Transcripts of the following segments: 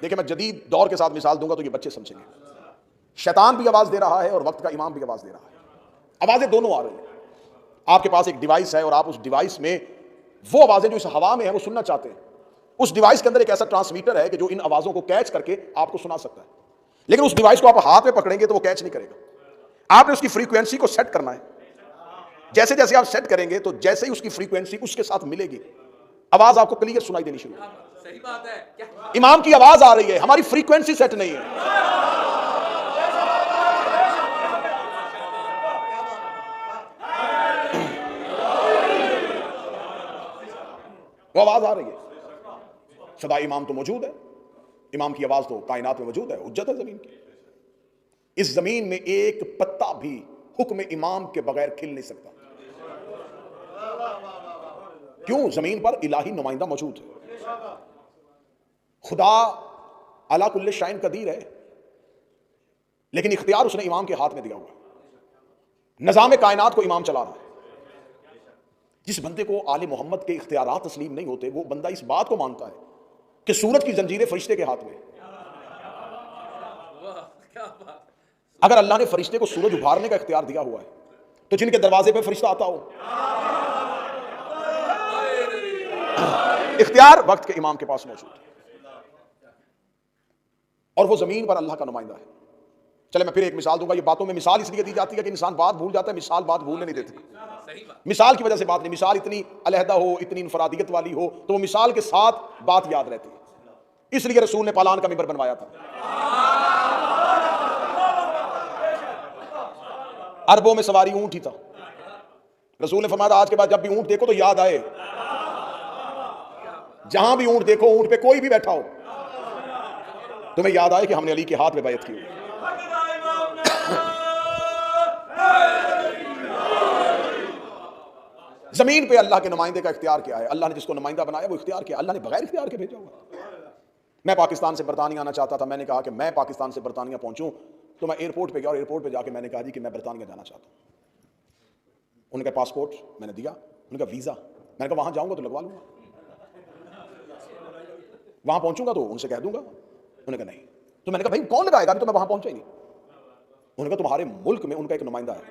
देखिए, मैं जदीद दौर के साथ मिसाल दूंगा तो ये बच्चे समझेंगे। शैतान भी आवाज दे रहा है और वक्त का इमाम भी आवाज दे रहा है। आवाजें दोनों आ रही हैं। आपके पास एक डिवाइस है और आप उस डिवाइस में वो आवाजें जो इस हवा में है वो सुनना चाहते हैं। उस डिवाइस के अंदर एक ऐसा ट्रांसमीटर है कि जो इन आवाजों को कैच करके आपको सुना सकता है, लेकिन उस डिवाइस को आप हाथ में पकड़ेंगे तो वो कैच नहीं करेगा। आपने उसकी फ्रीक्वेंसी को सेट करना है। जैसे जैसे आप सेट करेंगे तो जैसे ही उसकी फ्रीक्वेंसी उसके साथ मिलेगी, आवाज आपको क्लियर सुनाई देनी शुरू होगी। सही बात है क्या? इमाम की आवाज आ रही है, हमारी फ्रीक्वेंसी सेट नहीं है। वो आवाज आ रही है, सदा इमाम तो मौजूद है। इमाम की आवाज तो कायनात में मौजूद है, हुज्जत है जमीन की। इस जमीन में एक पत्ता भी हुक्म इमाम के बगैर खिल नहीं सकता। क्यों? जमीन पर इलाही नुमाइंदा मौजूद है। खुदा अला कुल्ले शाइन कदीर है, लेकिन इख्तियार उसने इमाम के हाथ में दिया हुआ है। निजाम कायनात को इमाम चला रहा है। जिस बंदे को आले मोहम्मद के इख्तियारात तस्लीम नहीं होते, वो बंदा इस बात को मानता है कि सूरज की जंजीरें फरिश्ते के हाथ में। अगर अल्लाह ने फरिश्ते को सूरज उभारने का इख्तियार दिया हुआ है, तो जिनके दरवाजे पे फरिश्ता आता हो, इख्तियार वक्त के इमाम के पास मौजूद है और वो जमीन पर अल्लाह का नुमाइंदा है। चले, मैं फिर एक मिसाल दूंगा। ये बातों में मिसाल इसलिए दी जाती है कि इंसान बात भूल जाता है, मिसाल बात भूलने नहीं देती। मिसाल की वजह से बात नहीं, मिसाल इतनी अलहदा हो, इतनी इनफरादियत वाली हो तो वो मिसाल के साथ बात याद रहती है। इसलिए रसूल ने पालान का मिंबर बनवाया था। अरबों में सवारी ऊंट ही था। रसूल ने फरमाया आज के बाद जब भी ऊंट देखो तो याद आए, जहां भी ऊंट देखो, ऊंट पे कोई भी बैठा हो, तुम्हें याद आए कि हमने अली के हाथ में बैत की हुई। जमीन पे अल्लाह के नुमाइंदे का इख्तियार क्या है? अल्लाह ने जिसको नुमाइंदा बनाया वो इख्तियार किया। अल्लाह ने बगैर इख्तियार के भेजा हुआ। मैं पाकिस्तान से बरतानिया आना चाहता था। मैंने कहा कि मैं पाकिस्तान से बरतानिया पहुंचूं, तो मैं एयरपोर्ट पे गया और एयरपोर्ट पे जाके मैंने कहा जी कि मैं बरतानिया जाना चाहता हूं। उनका पासपोर्ट मैंने दिया, उनका वीजा, मैंने कहा वहां जाऊंगा तो लगवा लूंगा, वहां पहुंचूंगा तो उनसे कह दूंगा। उन्होंने कहा नहीं। तो मैंने कहा भाई कौन लगाएगा? अभी तो मैं वहां पहुंचा ही नहीं। उन्होंने कहा तुम्हारे मुल्क में उनका एक नुमाइंदा है।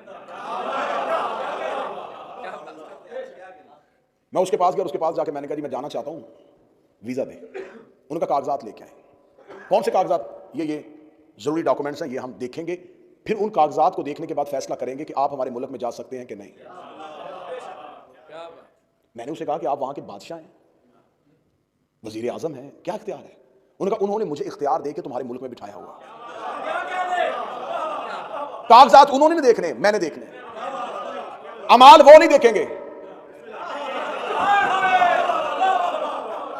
मैं उसके पास गया, उसके पास जाके मैंने कहा जी मैं जाना चाहता हूं, वीजा दे। उनका कागजात लेके आए। कौन से कागजात? ये जरूरी डॉक्यूमेंट्स हैं, ये हम देखेंगे, फिर उन कागजात को देखने के बाद फैसला करेंगे कि आप हमारे मुल्क में जा सकते हैं कि नहीं। मैंने उसे कहा कि आप वहां के बादशाह हैं, वजीर आजम हैं, क्या इख्तियार है? उन्होंने मुझे इख्तियार दे के तुम्हारे मुल्क में बिठाया हुआ। कागजात उन्होंने नहीं देखने, मैंने देखने। अमाल वो नहीं देखेंगे,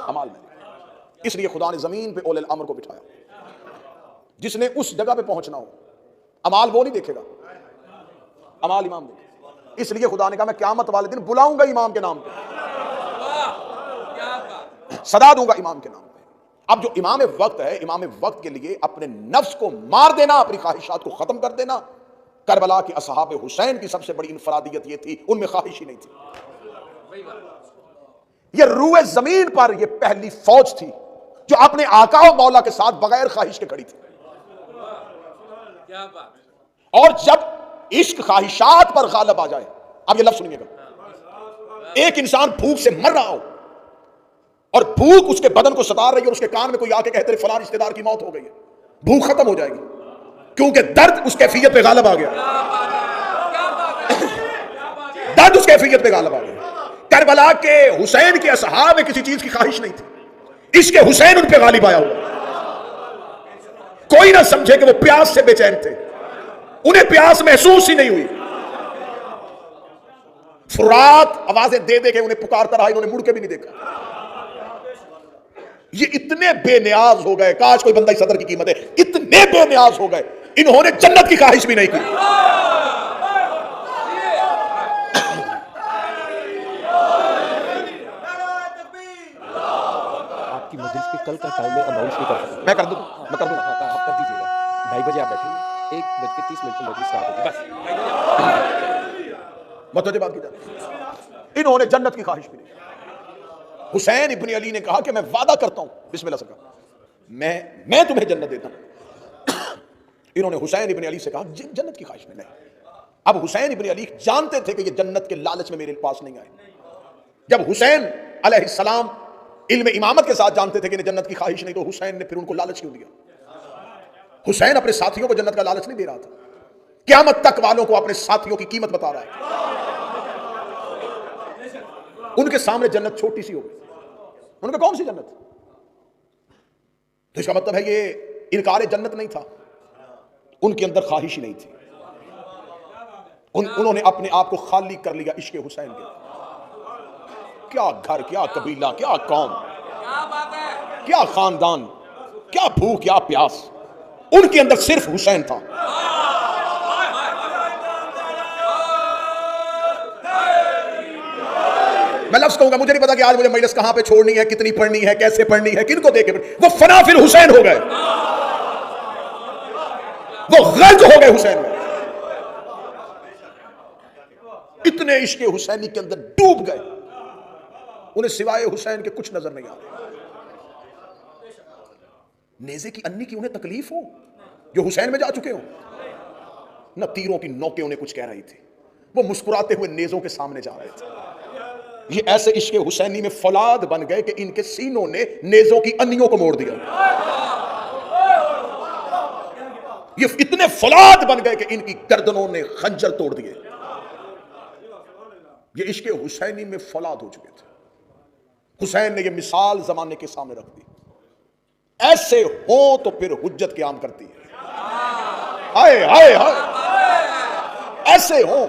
अमाल मैंने। इसलिए खुदा ने जमीन पे ओले अमर को बिठाया, जिसने उस जगह पे पहुंचना हो। अमाल वो नहीं देखेगा, अमाल इमाम देखेगा। इसलिए खुदा ने कहा मैं क़यामत वाले दिन बुलाऊंगा इमाम के नाम पे, सदा दूंगा इमाम के नाम पे। अब जो इमाम वक्त है, इमाम वक्त के लिए अपने नफ्स को मार देना, अपनी ख्वाहिशात को खत्म कर देना। करबला की असहाब हुसैन की सबसे बड़ी इनफरादियत ये थी, उनमें ख्वाहिश ही नहीं थी। ये रूए जमीन पर ये पहली फौज थी जो अपने आका और मौला के साथ बगैर ख्वाहिश के खड़ी थी। और जब इश्क ख्वाहिशात पर गालिब आ जाए, अब ये लफ्ज सुनिएगा, एक इंसान भूख से मर रहा हो और भूख उसके बदन को सता रही है और उसके कान में कोई आके कहते फलां रिश्तेदार की मौत हो गई है, भूख खत्म हो जाएगी क्योंकि दर्द उस कैफियत पे गालिब आ गया। दर्द उस कैफियत पे गालिब आ गया। करबला के हुसैन के असहाब में किसी चीज की ख्वाहिश नहीं थी, इसके हुसैन उन पे गालिब आया हुआ। कोई ना समझे कि वो प्यास से बेचैन थे, उन्हें प्यास महसूस ही नहीं हुई। फुरात आवाजें दे दे के उन्हें पुकारता रहा, इन्होंने मुड़ के भी नहीं देखा। ये इतने बेनियाज हो गए, काश कोई बंदा इस सदर की कीमत है, इतने बेनियाज हो गए, इन्होंने जन्नत की ख्वाहिश भी नहीं की। आपकी मजलिस के कल का टाइम में अनाउंस नहीं कर सकता। मैं कर दूं, मैं कर दूं। आप कर दीजिएगा। 2:30 बजे आप बैठेंगे, 1:30 पर मजलिस स्टार्ट होगी। बस मतलब बात की जाए, इन्होंने जन्नत की ख्वाहिश भी नहीं। हुसैन इब्न अली ने कहा कि मैं वादा करता हूं, बिस्मिल्लाह से कहा, मैं तुम्हें जन्नत देता हूं। इन्होंने हुसैन इब्न अली से कहा जन्नत की ख्वाहिश में नहीं। अब हुसैन इब्न अली जानते थे कि ये जन्नत के लालच में मेरे पास नहीं आए। जब हुसैन अलैहिस्सलाम इल्म इमामत के साथ जानते थे कि इन्हें जन्नत की ख्वाहिश नहीं, तो हुसैन ने फिर उनको लालच क्यों दिया? हुसैन अपने साथियों को जन्नत का लालच नहीं दे रहा था, क़यामत तक वालों को अपने साथियों की कीमत बता रहा है। उनके सामने जन्नत छोटी सी हो गई, उनके कौन सी जन्नत? तो इसका मतलब है ये इनकार जन्नत नहीं था, उनके अंदर ख्वाहिश ही नहीं थी। उन्होंने अपने आप को खाली कर लिया इश्क हुसैन के। क्या घर, क्या कबीला, क्या कौम, क्या खानदान, क्या भूख, क्या प्यास, उनके अंदर सिर्फ हुसैन था। मैं लफ्ज कहूंगा, मुझे नहीं पता कि आज मुझे मजलिस कहां पे छोड़नी है, कितनी पढ़नी है, कैसे पढ़नी है, किनको देके, वो फना फिर हुसैन हो गए, वो गर्ज हो गए हुसैन में, इतने इश्क हुसैनी के अंदर डूब गए, उन्हें सिवाय हुसैन के कुछ नजर नहीं आ रहा। नेज़े की अन्नी की उन्हें तकलीफ हो जो हुसैन में जा चुके हो, न तीरों की नोकें उन्हें कुछ कह रही थी, वो मुस्कुराते हुए नेज़ों के सामने जा रहे थे। ये ऐसे इश्क हुसैनी में फौलाद बन गए कि इनके सीनों ने नेज़ों की अन्नियों को मोड़ दिया। ये इतने फौलाद बन गए कि इनकी गर्दनों ने खंजर तोड़ दिए। ये इश्क हुसैनी में फौलाद हो चुके थे। हुसैन ने ये मिसाल जमाने के सामने रख दी, ऐसे हो तो फिर हुज्जत क़याम करती है। हाय हाय हाय, ऐसे हो,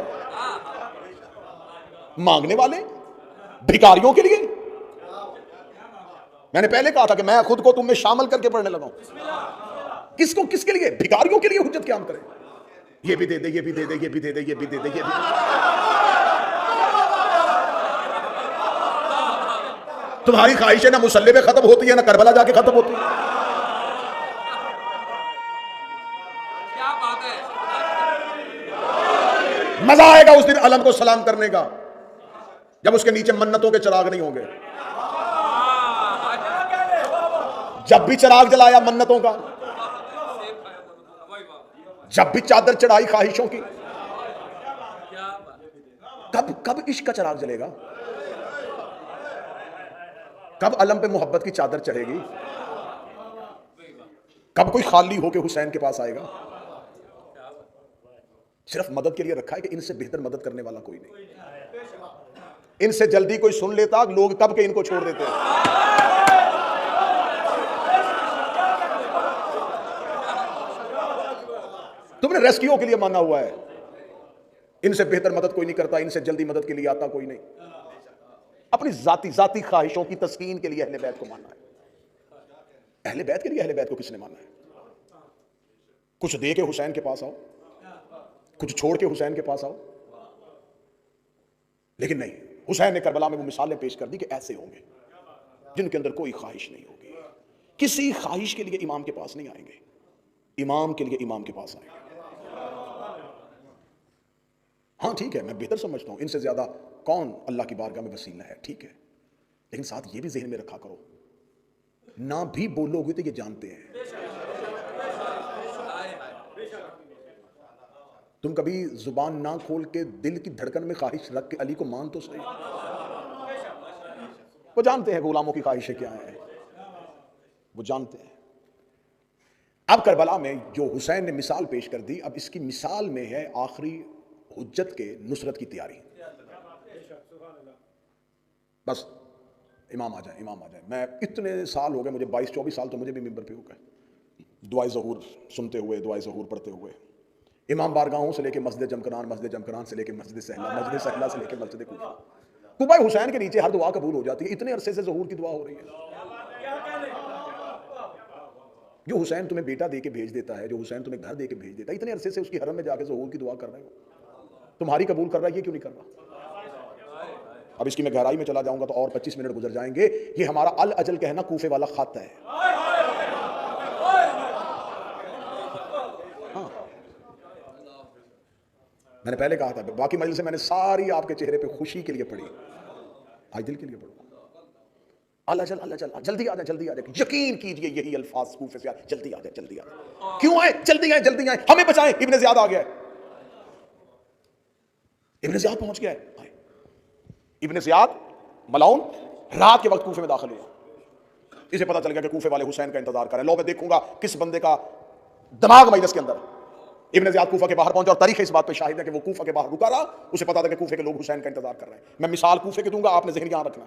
मांगने वाले भिखारियों के लिए। मैंने पहले कहा था कि मैं खुद को तुम में शामिल करके पढ़ने लगा हूं। किसको, किसके लिए? भिखारियों के लिए हुज्जत क़याम करें। ये भी दे दे, ये भी दे दे, ये भी दे दे, ये भी दे दे, ये भी। तुम्हारी ख्वाहिशें ना मुसल्ले पे खत्म होती है, ना करबला जाके खत्म होती है। क्या बात है। मजा आएगा उस दिन अलम को सलाम करने का, जब उसके नीचे मन्नतों के चिराग नहीं होंगे। जब भी चिराग जलाया मन्नतों का, जब भी चादर चढ़ाई ख्वाहिशों की, कब इश्क का चिराग जलेगा? कब अलम पे मोहब्बत की चादर चढ़ेगी? कब कोई खाली होके हुसैन के पास आएगा? सिर्फ मदद के लिए रखा है कि इनसे बेहतर मदद करने वाला कोई नहीं। इनसे जल्दी कोई सुन लेता, लोग कब के इनको छोड़ देते। तुमने रेस्क्यू के लिए माना हुआ है, इनसे बेहतर मदद कोई नहीं करता, इनसे जल्दी मदद के लिए आता कोई नहीं। अपनी जाती ख्वाहिशों की तस्कीन के लिए अहले बैत को मानना है। अहले बैत के लिए अहले बैत को किसने माना है? कुछ दे के हुसैन के पास आओ, कुछ छोड़ के हुसैन के पास आओ, लेकिन नहीं। हुसैन ने करबला में वो मिसालें पेश कर दी कि ऐसे होंगे जिनके अंदर कोई ख्वाहिश नहीं होगी। किसी ख्वाहिश के लिए इमाम के पास नहीं आएंगे, इमाम के लिए इमाम के पास आएंगे। हाँ ठीक है, मैं बेहतर समझता हूं, इनसे ज्यादा कौन अल्लाह की बारगाह में वसीला है, ठीक है, लेकिन साथ ये भी ज़हन में रखा करो, ना भी बोलोगे तो ये जानते हैं। तुम कभी जुबान ना खोल के दिल की धड़कन में ख्वाहिश रख के अली को मान तो सही। वो जानते हैं गुलामों की ख्वाहिशें क्या है, वो जानते हैं। अब करबला में जो हुसैन ने मिसाल पेश कर दी, अब इसकी मिसाल में है आखिरी हुज्जत के नुसरत की तैयारी। बस इमाम आ जाए, इमाम आ जाए। मैं इतने साल हो गए मुझे, 22-24 साल तो मुझे भी मिंबर पे हो गए, दुआए ज़हूर सुनते हुए, दुआए ज़हूर पढ़ते हुए, इमाम बारगाहों से लेके मस्जिद जमकरान, मस्जिद जमकरान से लेके मस्जिद सहला, मस्जिद सहला से लेके मस्जिद कूफा, कुबा हुसैन के नीचे हर दुआ कबूल हो जाती है। इतने अरसे से ज़हूर की दुआ हो रही है। जो हुसैन तुम्हें बेटा दे के भेज देता है, जो हुसैन तुम्हें घर दे के भेज देता है, इतने अरसे से उसकी हरम में जाके ज़हूर की दुआ कर रहे हो, तुम्हारी कबूल कर रहा है, ये क्यों नहीं कर रहा? अब इसकी मैं गहराई में चला जाऊंगा तो और 25 मिनट गुजर जाएंगे। ये हमारा अल अजल कहना कूफे वाला खत है। हाँ, मैंने पहले कहा था, बाकी मजलिस से मैंने सारी आपके चेहरे पे खुशी के लिए पढ़ी, आज दिल के लिए पढ़ूंगा। अल्लाह चल अल्लाह चल, जल्दी आ जा जल्दी आ जा। यकीन कीजिए यही अल्फाज कूफे से आए, जल्दी आ जा जल्दी आ जा। क्यों आए? जल्दी आए जल्दी आए, हमें बचाएं। इब्ने ज़ियाद आ गया है, इब्ने ज़ियाद पहुंच गया है। इब्ने ज़ियाद मलाउन रात के वक्त कूफे में दाखिल हुआ। इसे पता चल गया कि कूफे वाले हुसैन का इंतजार करें। लो मैं देखूंगा किस बंदे का दिमाग मजलिस के अंदर। इब्ने ज़ियाद कूफा के बाहर पहुंचा और तारीख इस बात पे शाहिद है कि वो कूफा के बाहर रुका रहा। उसे पता था कि कूफे के लोग हुसैन का इंतजार कर रहे हैं। मैं मिसाल कूफे की दूंगा, आपने ज़हन यहां रखना,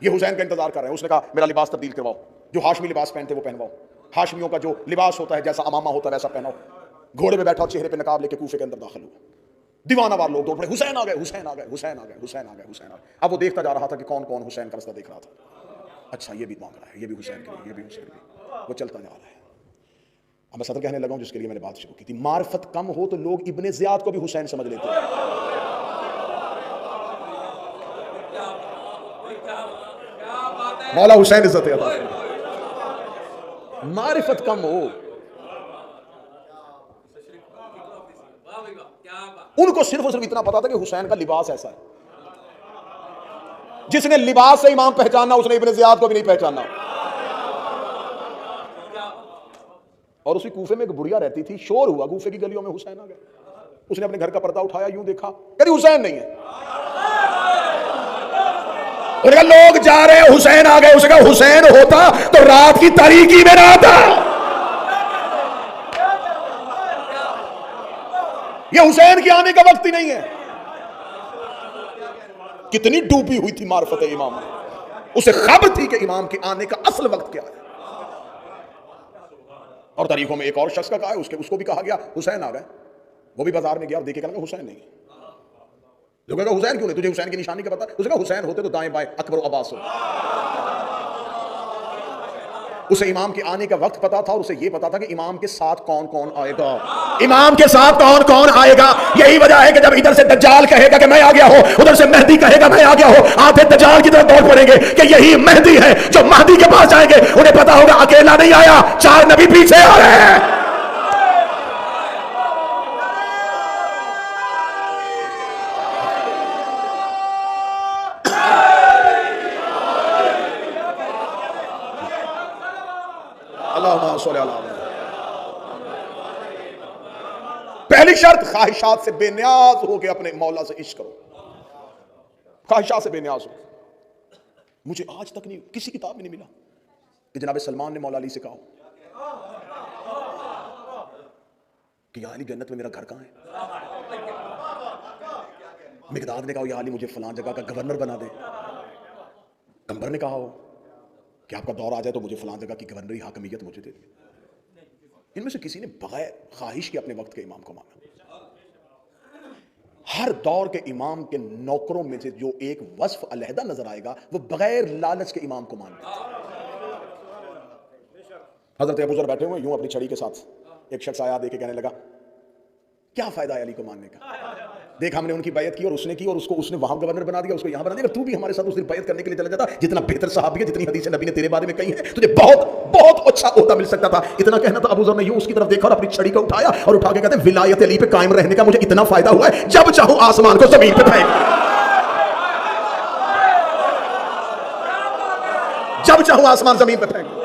ये हुसैन का इंतजार कर रहे हैं। उसने कहा मेरा लिबास तब्दील करवाओ, जो हाशमी लिबास पहनते वो पहनवाओ, हाशमियों का जो लिबास होता है जैसा अमामा होता है वैसा पहनाओ। घोड़े पे बैठा चेहरे पे नकाब लेके कूफे के अंदर दाखिल हुआ। दीवानावार लोग दौड़ पड़े, हुसैन आ गए हुसैन आ गए हुसैन आ गए हुसैन आ गए हुसैन आ गए। अब वो देखता जा रहा था कि कौन कौन हुसैन का रास्ता देख रहा था। अच्छा ये भी मांग रहा है, ये भी हुसैन के लिए, ये भी हुसैन के लिए। वो चलता जा रहा है। अब मैं सदर कहने लगा हूं जिसके लिए मैंने बात शुरू की थी। मार्फत कम हो तो लोग इब्ने ज़ियाद को भी हुसैन समझ लेते हैं। मौला हुसैन इज्जत अता करे। मारिफत कम हो, उनको सिर्फ और सिर्फ इतना पता था कि हुसैन का लिबास ऐसा है। जिसने लिबास से इमाम पहचाना उसने इब्ने ज़ियाद को भी नहीं पहचाना। और उसी कूफे में एक बुढ़िया रहती थी, शोर हुआ कूफे की गलियों में, हुसैन आ गया। उसने अपने घर का पर्दा उठाया, यूं देखा, कहती हुसैन नहीं है। उन्होंने कहा लोग जा रहे हैं, हुसैन आ गए। उसने कहा हुसैन होता तो रात की तारीकी में ना आता। यह हुसैन के आने का वक्त ही नहीं है। कितनी डूबी हुई थी मार्फत इमाम में, उसे खबर थी कि इमाम के आने का असल वक्त क्या है। और तारीखों में एक और शख्स का कहा है, उसको भी कहा गया हुसैन आ गए। वो भी बाजार में गया और देखे, कहने हुसैन नहीं। जो कहेगा हुसैन क्यों नहीं, तुझे हुसैन की निशानी का पता? उसने कहा हुसैन होते तो दाएं बाएं अकबर अब्बास हो। उसे इमाम के आने का वक्त पता था और उसे यह पता था कि इमाम के साथ कौन कौन आएगा, इमाम के साथ कौन कौन आएगा। यही वजह है कि जब इधर से दज्जाल कहेगा कि मैं आ गया हो, उधर से मेहदी कहेगा मैं आ गया हो, आधे दज्जाल की तरफ दौड़ पड़ेंगे कि यही मेहदी है। जो महदी के पास जाएंगे उन्हें पता होगा अकेला नहीं आया, 4 नबी पीछे आ रहे हैं। पहली शर्त, ख्वाहिशात से बेनियाज हो के अपने मौला से इश्क करो। ख्वाहिशात से बेनियाज हो। मुझे आज तक नहीं किसी किताब में नहीं मिला कि जनाब सलमान ने मौला अली से कहा कि या अली जन्नत में मेरा घर कहां है। मिकदाद ने कहा या अली मुझे फलां जगह का गवर्नर बना दे। कंबर ने कहा हो कि आपका दौर आ जाए तो मुझे फलां जगह की गवर्नरी हाकमियत मुझे दे दे। इनमें से किसी ने बगैर ख्वाहिश के अपने वक्त के इमाम को माना। हर दौर के इमाम के नौकरों में से जो एक वस्फ अलहदा नजर आएगा वो बगैर लालच के इमाम को मान लेते। हजरत अबू ज़र बैठे हुए यूं अपनी छड़ी के साथ, एक शख्स आया, देखे, कहने लगा क्या फायदा है अली को मानने का। देख हमने उनकी बैयत की और उसने की और उसने वहां गवर्नर बना दिया, उसको यहां बना दिया। तू भी हमारे साथ उस दिन बैयत करने के लिए चला जाता, जितना बेहतर सहाबी है, जितनी हदीसें नबी ने तेरे बारे में कही हैं, तुझे बहुत बहुत अच्छा ओहदा मिल सकता था। इतना कहना था। अबू ज़र ने यूं उसकी तरफ देखा और अपनी छड़ी को उठाया और उठा के कहते विलायत अली पे कायम रहने का मुझे इतना फायदा हुआ है, जब चाहूं आसमान को जमीन पे फेंक, जब चाहूं आसमान जमीन पे फेंक।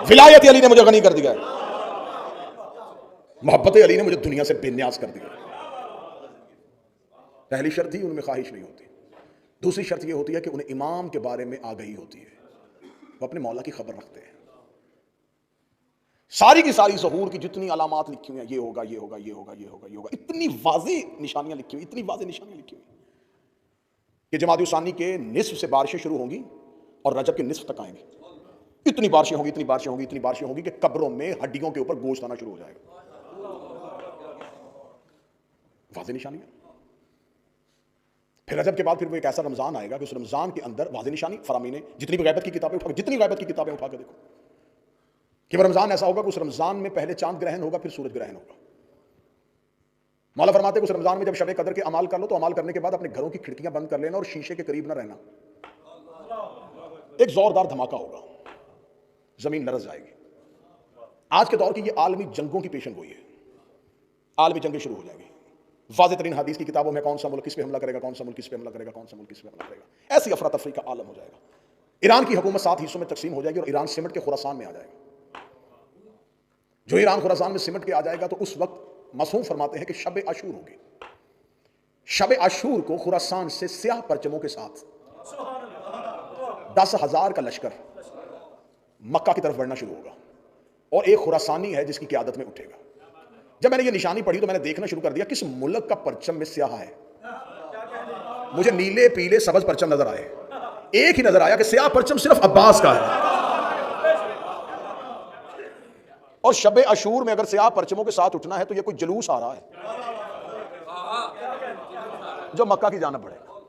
विलायत अली ने मुझे गनी कर दिया, मोहब्बत अली ने मुझे दुनिया से बेन्याज कर दिया। पहली शर्त ही उनमें ख्वाहिश नहीं होती। दूसरी शर्त यह होती है कि उन्हें इमाम के बारे में आगाही होती है, वो अपने मौला की खबर रखते हैं। सारी की सारी ज़हूर की जितनी अलामात लिखी हुई हैं, ये होगा ये होगा ये होगा ये होगा ये होगा, इतनी वाज़ेह निशानियां लिखी हुई, इतनी वाज़ेह निशानियां लिखी हुई कि जमात सानी के निस्फ से बारिशें शुरू होंगी और रजब के निस्फ तक आएंगी। इतनी बारिशें होंगी, इतनी बारिशें होंगी, इतनी बारिशें होंगी कि कब्रों में हड्डियों के ऊपर गोश्त आना शुरू हो जाएगा। वाज़ेह निशानियां। फिर रजब के बाद फिर वो एक ऐसा रमजान आएगा कि उस रमजान के अंदर वाज़ेह निशानी फरामीने जितनी भी गैबत की किताबें उठा, जितनी गैबत की किताबें उठा के देखो कि वो रमजान ऐसा होगा कि उस रमजान में पहले चांद ग्रहण होगा, फिर सूरज ग्रहण होगा। मौला फरमाते कि उस रमजान में जब शब कदर के अमाल कर लो तो अमाल करने के बाद अपने घरों की खिड़कियां बंद कर लेना और शीशे के करीब न रहना। एक जोरदार धमाका होगा, जमीन लरज जाएगी। आज के दौर की ये आलमी जंगों की पेशन गोई है। आलमी जंगें शुरू हो जाएंगी। वाज़ेह तरीन हदीस की किताबों में कौन सा मुल्क किस पे हमला करेगा, कौन सा मुल्क किस पे हमला करेगा, कौन सा मुल्क किस पे हमला करेगा, ऐसी अफरा तफरी का आलम हो जाएगा। ईरान की हुकूमत 7 हिस्सों में तकसीम हो जाएगी और ईरान सिमट के खुरासान में आ जाएगा। जो ईरान खुरासान में सिमट के आ जाएगा तो उस वक्त मसूम फरमाते हैं कि शब आशूर होगी। शब आशूर को खुरासान से स्याह परचमों के साथ 10,000 का लश्कर मक्का की तरफ बढ़ना शुरू होगा और एक खुरासानी है जिसकी क़यादत में उठेगा। जब मैंने ये निशानी पढ़ी तो मैंने देखना शुरू कर दिया किस मुल्क का परचम में स्याह है। मुझे नीले पीले सब्ज परचम नजर आए, एक ही नजर आया कि स्याह परचम सिर्फ अब्बास का है। और शब अशूर में अगर स्याह परचमों के साथ उठना है तो ये कोई जुलूस आ रहा है जो मक्का की जानिब बढ़ेगा।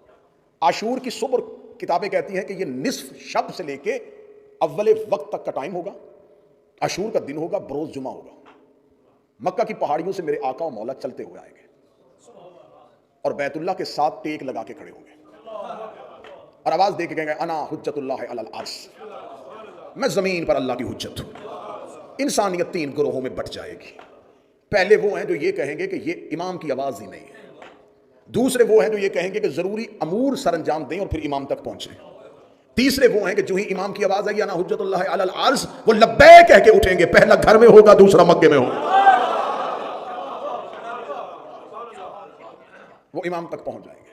आशूर की सुबह किताबें कहती हैं कि ये निस्फ शब से लेके अव्वले वक्त तक का टाइम होगा। आशूर का दिन होगा, बरोज जुमा होगा। मक्का की पहाड़ियों से मेरे आका और मौला चलते हुए आएंगे और बैतुल्लाह के साथ टेक लगा के खड़े होंगे और आवाज दे के कहेंगे अना हुज्जतुल्लाह अलल अर्श, मैं जमीन पर अल्लाह की हुज्जत हूं। इंसानियत 3 ग्रोहों में बट जाएगी। पहले वो हैं जो ये कहेंगे कि ये इमाम की आवाज ही नहीं है। दूसरे वो हैं जो ये कहेंगे कि जरूरी अमूर सरंजाम दें और फिर इमाम तक पहुंचे। तीसरे वो हैं कि जो ही इमाम की आवाज आएगी अना हुज्जतुल्लाह अलल अर्श, वो लब्बै कह के उठेंगे। पहला घर में होगा, दूसरा मक्के में होगा, वो इमाम तक पहुंच जाएंगे।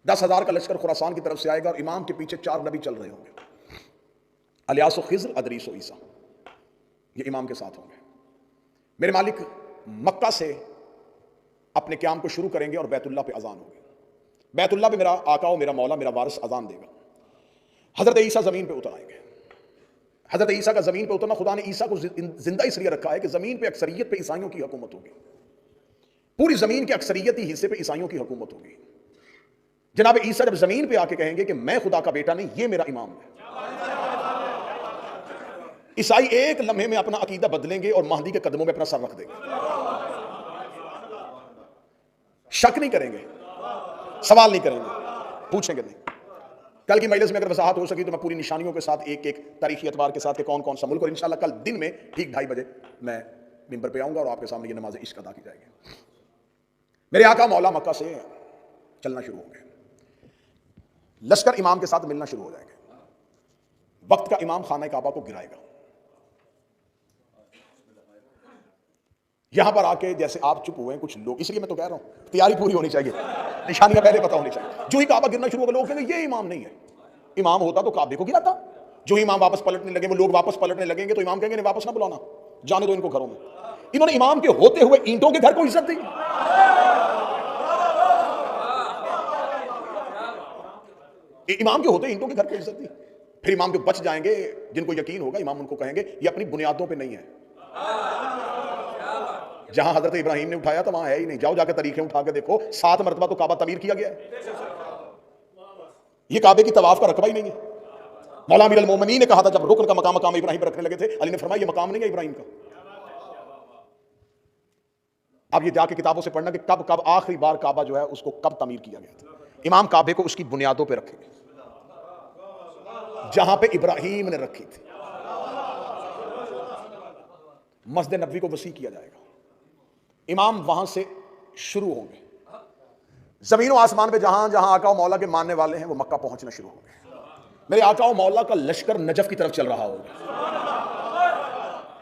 10,000 का लश्कर खुरासान की तरफ से आएगा और इमाम के पीछे 4 नबी चल रहे होंगे, इलियास, खिज़्र, अदरीस और ईसा। ये इमाम के साथ होंगे। मेरे मालिक मक्का से अपने क़याम को शुरू करेंगे और बैतुल्लाह पे अजान होगी। बैतुल्लाह पे मेरा आका और मेरा मौला, मेरा वारिस अजान देगा। हजरत ईसा जमीन पे उतर आएंगे। हजरत ईसा का जमीन पे उतरना, खुदा ने ईसा को जिंदा इसलिए रखा है कि जमीन पे अक्सरियत पे ईसाइयों की हुकूमत होगी। पूरी जमीन के अक्सरियती हिस्से पे ईसाइयों की हुकूमत होगी। जनाब ईसा जब जमीन पे आके कहेंगे कि मैं खुदा का बेटा नहीं, ये मेरा इमाम है, ईसाई एक लम्हे में अपना अकीदा बदलेंगे और महदी के कदमों में अपना सर रख देंगे। शक नहीं करेंगे, सवाल नहीं करेंगे, पूछेंगे नहीं। कल की मजलिस में अगर वजाहत हो सकी तो मैं पूरी निशानियों के साथ एक एक तारीखी एतबार के साथ के कौन कौन सा मुल्क, और इंशाल्लाह कल दिन में ठीक 2:30 बजे मैं मिंबर पे आऊंगा और आपके सामने ये नमाज इश्क अदा की जाएगी। मेरे आका मौला मक्का से चलना शुरू होंगे। लश्कर इमाम के साथ मिलना शुरू हो जाएंगे। वक्त का इमाम खाना काबा को गिराएगा। यहां पर आके जैसे आप चुप हुए हैं कुछ लोग, इसलिए मैं तो कह रहा हूं तैयारी पूरी होनी चाहिए, निशानियां पहले पता होनी चाहिए। जो ही काबा गिरना शुरू होगा लोग कहेंगे ये इमाम नहीं है। इमाम होता तो काबे को गिराता। जो इमाम वापस पलटने लगे, वो लोग वापस पलटने लगेंगे तो इमाम कहेंगे नहीं, वापस ना बुलाना, जाने दो इनको घरों में। इन्होंने इमाम के होते हुए ईंटों के घर को इज्जत दी। इमाम के होते ईंटों के घर को इज्जत दी। फिर इमाम जो बच जाएंगे, जिनको यकीन होगा, इमाम उनको कहेंगे ये अपनी बुनियादों पे नहीं है। जहां हजरत इब्राहिम ने उठाया था वहां है ही नहीं। जाओ जाके तरीके उठा के देखो, 7 मरतबा तो काबा तमीर किया गया है। ये काबे की तवाफ का रकबा ही नहीं है। मौला अमीरुल मोमिनीन ने कहा था जब रुकन का मकाम इब्राहिम पर रखने लगे थे, अली ने फरमाया ये मकाम नहीं है इब्राहिम का। अब ये जाके किताबों से पढ़ना कि कब कब आखिरी बार काबा जो है उसको कब तमीर किया गया था। इमाम काबे को उसकी बुनियादों पे रखेंगे जहां पे इब्राहिम ने रखी थी। मस्जिद नबवी को वसी किया जाएगा। इमाम वहां से शुरू होंगे। जमीन और आसमान पे जहां जहां आका और मौला के मानने वाले हैं वो मक्का पहुंचना शुरू होंगे। मेरे आका और मौला का लश्कर नजफ की तरफ चल रहा होगा,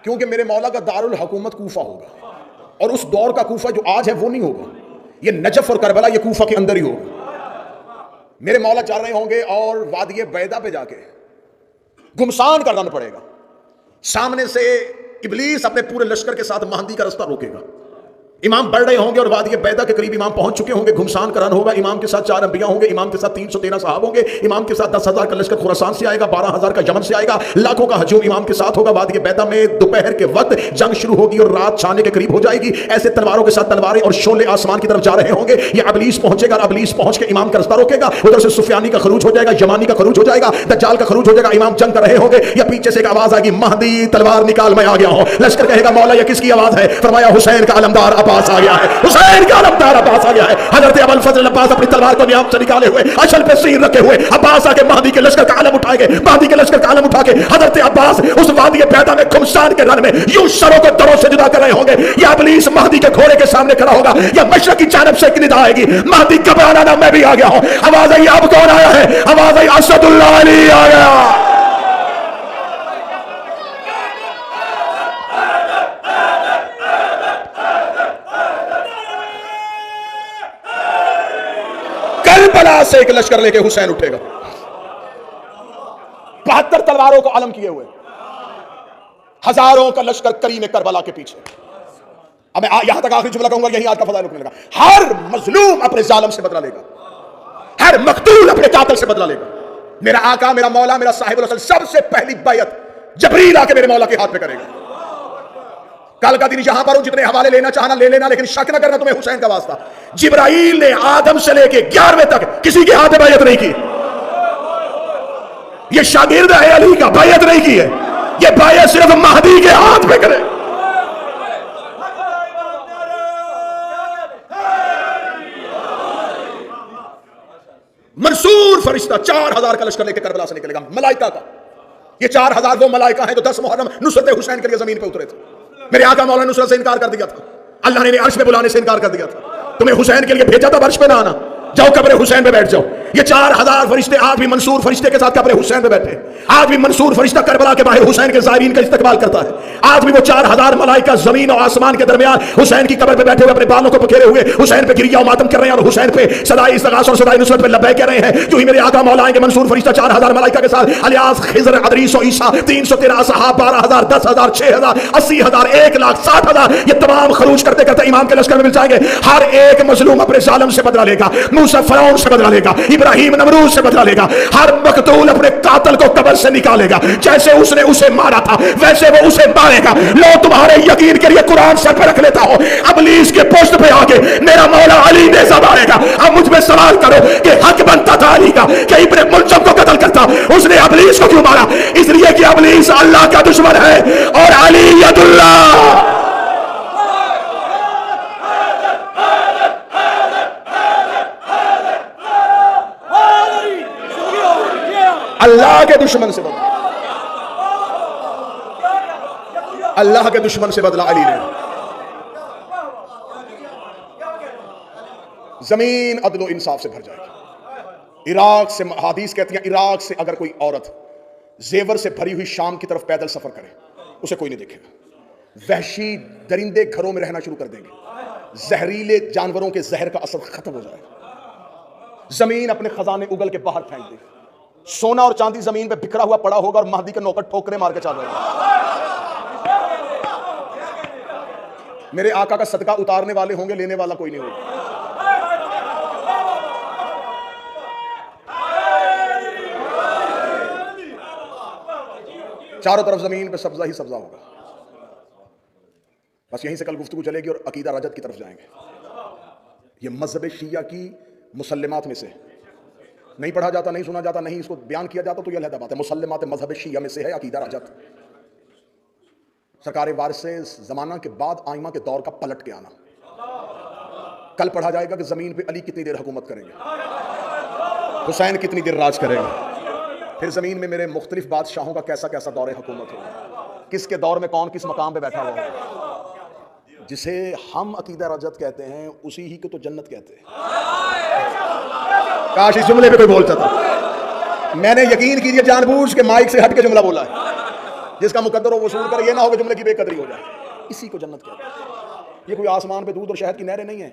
क्योंकि मेरे मौला का दारुल हुकूमत कूफा होगा और उस दौर का कूफा जो आज है वो नहीं होगा। ये नजफ और करबला ये कूफा के अंदर ही होगा। मेरे मौला चल रहे होंगे और वादिये बैदा पे जाके गुमसान का रन पड़ेगा। सामने से इब्लीस अपने पूरे लश्कर के साथ महदी का रास्ता रोकेगा। इमाम बढ़ रहे होंगे और वादिये बैदा के करीब इमाम पहुंच चुके होंगे। घुमसान का रन होगा। इमाम के साथ 4 अंबिया होंगे। इमाम के साथ 313 सहाब होंगे। इमाम के साथ 10,000 का लश्कर खुरासान से आएगा, 12,000 का यमन से आएगा, लाखों का हजूम इमाम के साथ होगा। वादिये बैदा में दोपहर के वक्त जंग शुरू होगी और रात छाने के करीब हो जाएगी। ऐसे तलवारों के साथ तलवारें और शोले आसमान की तरफ जा रहे होंगे। ये इब्लीस पहुंचेगा। इब्लीस पहुंच के इमाम का रास्ता रोकेगा। उधर से सुफियानी का खरूज हो जाएगा, यमानी का खरूज हो जाएगा, दज्जाल का खरूज हो जाएगा। इमाम जंग कर रहे होंगे। या पीछे से एक आवाज आएगी, महदी तलवार निकाल मैं आ गया हूं। लश्कर कहेगा मौला ये किसकी आवाज है? फरमाया हुसैन का अलमदार अब्बास आ गया है, हुसैन का अलमदार अब्बास आ गया है। हजरत अबुल फजल अब्बास अपनी तलवार को नियाम से निकाले हुए अशल पे सीर रखे हुए अब्बास आके महदी के लश्कर का आलम उठाएंगे। महदी के लश्कर का आलम उठा के हजरत अब्बास उस वादी पैदा में खुमसान के रन में यूं सरों को दरों से जुदा कर रहे होंगे। या इब्लीस महदी के घोड़े के सामने खड़ा होगा, या मशरक की जानब से एक निदा आएगी, महदी घबराना ना, मैं भी आ गया हूं। आवाज आई, अब कौन आया है? आवाज आई, असदुल्लाह अली आ गया। करबला से एक लश्कर लेके हुसैन उठेगा, 72 तलवारों को आलम किए हुए, हजारों का लश्कर करीम करबला के पीछे। अब मैं यहां तक आखिरी जुमला कहूंगा, यही आज का फज़ाइल रुकने लगा। हर मजलूम अपने जालिम से बदला लेगा, हर मकतूल अपने कातिल से बदला लेगा। मेरा आका, मेरा मौला, मेरा साहिबुल असल सबसे पहली बैयत जबरील आके मेरे मौला के हाथ पे करेगा। कल का दिन यहां पर हूं, जितने हवाले लेना चाहना ले लेना, लेकिन शक न करना तुम्हें हुसैन का वास्ता। जिब्राइल ने आदम से लेके 11वें तक किसी के हाथ में बैयत नहीं की। ये शागिर्द है अली का, बैयत नहीं की है। ये बैयत सिर्फ महदी के हाथ में करे। मंसूर फरिश्ता 4000 का लश्कर लेकर करबला से निकलेगा, मलाइका का। ये 4000 वो मलाइका है जो 10 मुहर्रम नुसरत हुसैन के लिए जमीन पे उतरे थे। मेरे आका मौला नुसरत से इनकार कर दिया था, अल्लाह ने अर्श पे बुलाने से इनकार कर दिया था। तुम्हें हुसैन के लिए भेजा था, अर्श पे ना आना, जाओ कब्र हुसैन पे बैठ जाओ। ये 4000 फरिश्ते आज भी मंसूर फरिश्ते के साथ कब्र हुसैन पे बैठे। आज भी मंसूर फरिश्ता करबला के बाहर हुसैन के ज़ायरीन का इस्तकबाल करता है। आज भी वो 4000 मलाइका जमीन और आसमान के दरमियान हुसैन की कब्र पे बैठे हुए अपने बालों को पखेरे हुए हुसैन पे गिरिया मातम कर रहे हैं और हुसैन पे सदाई इस्तगासा और सदाई नुसरत पे लब्बैक कह रहे हैं। जो ही मेरे आका मौला आएंगे मंसूर फरिश्ता 4000 मलाइका के साथ, इलियास, खिज़र, अदरीस और ईसा, 313 असहाब, 12000, 10000, 6000, 80000, 1,00,000, 60,000, ये तमाम खरूज करते करते इमाम के लश्कर में मिल जाएंगे। हर एक मजलूम अपने जालिम से बदला लेगा, मूसा फरौन से बदला लेगा, इब्राहिम नमरूद से बदला लेगा। हर मकतूल अपने कातिल को कब्र से निकालेगा, जैसे उसने उसे मारा था वैसे वो उसे मारेगा। लो तुम्हारे यकीन के लिए कुरान सर पर रख लेता हो, इब्लीस के पोस्ट पे आके मेरा मौला अली ने ज़बारेगा। अब मुझ में सवाल करो कि हक बनता था अली का कि इब्ने मुल्ज़म को कत्ल करता, उसने इब्लीस को क्यों मारा? इसलिए कि इब्लीस अल्लाह का दुश्मन है और अली यदुल्लाह। अल्लाह के दुश्मन से बदला, अल्लाह के दुश्मन से बदला अली ने। जमीन अदलो इंसाफ से भर जाएगी। इराक से, हदीस कहती है, इराक से अगर कोई औरत जेवर से भरी हुई शाम की तरफ पैदल सफर करे, उसे कोई नहीं देखेगा। वहशी दरिंदे घरों में रहना शुरू कर देंगे, जहरीले जानवरों के जहर का असर खत्म हो जाएगा। जमीन अपने खजाने उगल के बाहर फेंक देगी। सोना और चांदी जमीन पे बिखरा हुआ पड़ा होगा और महदी के नौकर ठोकरे मार के चल रहे हैं। मेरे आका का सदका उतारने वाले होंगे, लेने वाला कोई नहीं होगा। चारों तरफ जमीन पे सब्जा ही सब्जा होगा। बस यहीं से कल गुफ्तगू चलेगी और अकीदा रजत की तरफ जाएंगे। ये मजहब शिया की मुसल्लमात में से नहीं पढ़ा जाता, नहीं सुना जाता, नहीं इसको बयान किया जाता, तो यह अलग बात है। मुसल्लमात मजहब शिया में से है अकीदा रजत। सरकार वारिस से जमाना के बाद आइमा के दौर का पलट के आना। कल पढ़ा जाएगा कि जमीन पे अली कितनी देर हुकूमत करेंगे, हुसैन कितनी देर राज करेंगे, फिर जमीन में मेरे मुख्तलिफ बादशाहों का कैसा कैसा दौर हुकूमत होगा, किसके दौर में कौन किस मकाम पे बैठा हुआ है। जिसे हम अकीदा रजत कहते हैं उसी ही को तो जन्नत कहते हैं। काश इस जुमले पे कोई बोलता था। मैंने यकीन कीजिए जानबूझ के माइक से हट के जुमला बोला है, जिसका मुकद्दर हो वसूल कर, ये ना हो कि जुमले की बेकदरी हो जाए। इसी को जन्नत कहते हैं। ये कोई आसमान पे दूध और शहद की नहरें नहीं है।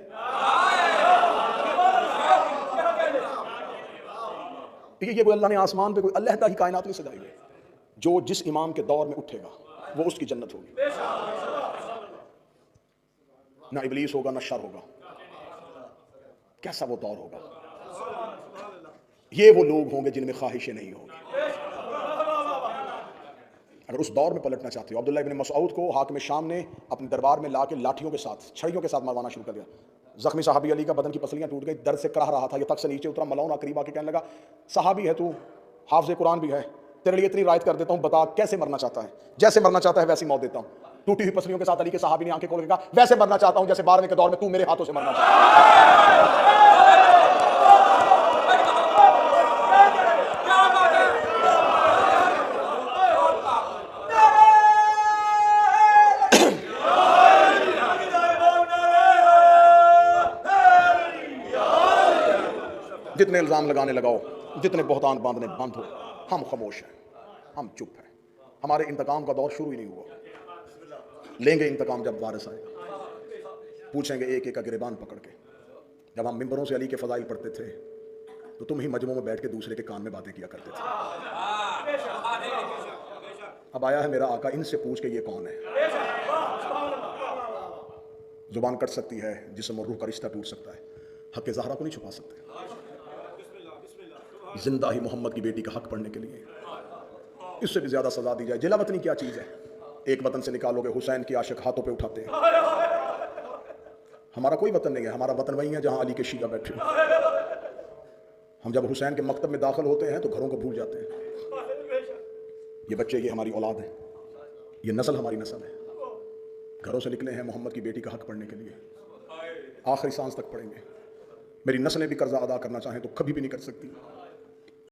ये कोई अल्लाह ने आसमान पे कोई अलहदा ही कायनात नहीं सजाई है। जो जिस इमाम के दौर में उठेगा वो उसकी जन्नत होगी। ना इब्लीस होगा ना शर होगा। कैसा वो दौर होगा। ये वो लोग होंगे जिनमें ख्वाहिशें नहीं होंगी। अगर उस दौर में पलटना चाहते हो, अब्दुल्लाह इब्न मसऊद को हाकिम शाम ने अपने दरबार में लाके लाठियों के साथ, छड़ियों के साथ मारवाना शुरू कर दिया। जख्मी सहाबी अली का बदन की पसलियां टूट गई, दर्द से कराह रहा था, ये तक से नीचे उतरा। मलौन करीब आके कहने लगा, सहाबी है तू, हाफिज़ कुरान भी है, तेरे लिए इतनी रायत कर देता हूँ, बता कैसे मरना चाहता है, जैसे मरना चाहता है वैसी मौत देता हूँ। टूटी हुई पसलियों के साथ अली के सहाबी ने आंखें खोल के कहा, वैसे मरना चाहता हूं जैसे 12वें के दौर में तू मेरे हाथों से मरना चाहता। जितने इल्जाम लगाने लगाओ, जितने बहतान बांधने बांधो, हम खामोश हैं, हम चुप हैं। हमारे इंतकाम का दौर शुरू ही नहीं हुआ। लेंगे इंतकाम जब वारिस आएगा। पूछेंगे एक एक का गिरबान पकड़ के। जब हम मिंबरों से अली के फजाइल पढ़ते थे तो तुम ही मजमों में बैठ के दूसरे के कान में बातें किया करते थे। अब आया है मेरा आका, इनसे पूछ के ये कौन है। जुबान कट सकती है, जिस्म और रूह का रिश्ता टूट सकता है, हक के ज़हरा को नहीं छुपा सकते। जिंदा ही मोहम्मद की बेटी का हक पढ़ने के लिए इससे भी ज्यादा सजा दी जाए। जिला वतनी क्या चीज है? एक वतन से निकालोगे, हुसैन की आशिक हाथों पे उठाते हैं। हमारा कोई वतन नहीं है, हमारा वतन वही है जहां अली के शिया बैठे। हम जब हुसैन के मकतब में दाखिल होते हैं तो घरों को भूल जाते हैं। ये बच्चे, ये हमारी औलाद है, ये नस्ल हमारी नस्ल है। घरों से निकले हैं मोहम्मद की बेटी का हक पढ़ने के लिए, आखिरी सांस तक पढ़ेंगे। मेरी नस्लें भी कर्जा अदा करना चाहें तो कभी भी नहीं कर सकती।